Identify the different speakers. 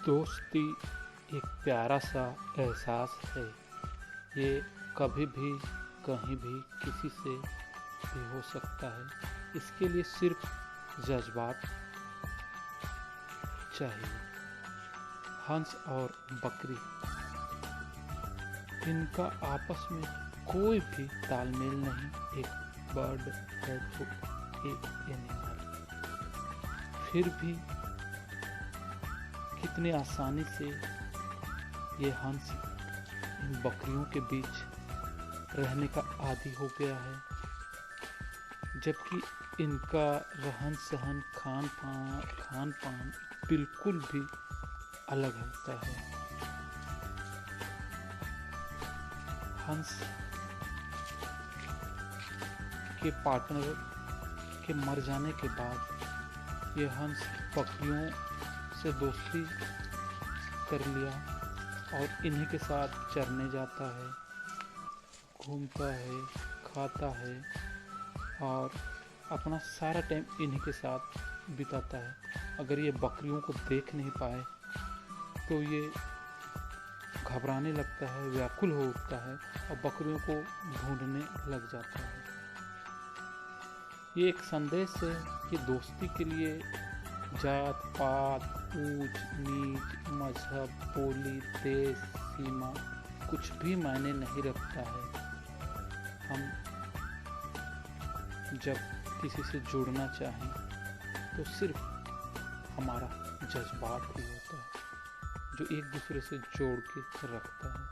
Speaker 1: दोस्ती एक प्यारा सा एहसास है। ये कभी भी कहीं भी किसी से भी हो सकता है। इसके लिए सिर्फ जज्बात चाहिए। हंस और बकरी, इनका आपस में कोई भी तालमेल नहीं। एक बर्ड है तो एक एनिमल, फिर भी कितनी आसानी से ये हंस इन बकरियों के बीच रहने का आदी हो गया है, जबकि इनका रहन सहन खान पान बिल्कुल भी अलग होता है। हंस के पार्टनर के मर जाने के बाद ये हंस बकरियों से दोस्ती कर लिया और इन्हीं के साथ चरने जाता है, घूमता है, खाता है और अपना सारा टाइम इन्हीं के साथ बिताता है। अगर ये बकरियों को देख नहीं पाए तो ये घबराने लगता है, व्याकुल हो उठता है और बकरियों को ढूंढने लग जाता है। ये एक संदेश है कि दोस्ती के लिए जात पात, ऊंच नीच, मजहब, बोली, देश, सीमा कुछ भी मायने नहीं रखता है। हम जब किसी से जुड़ना चाहें तो सिर्फ हमारा जज्बात ही होता है जो एक दूसरे से जोड़ के रखता है।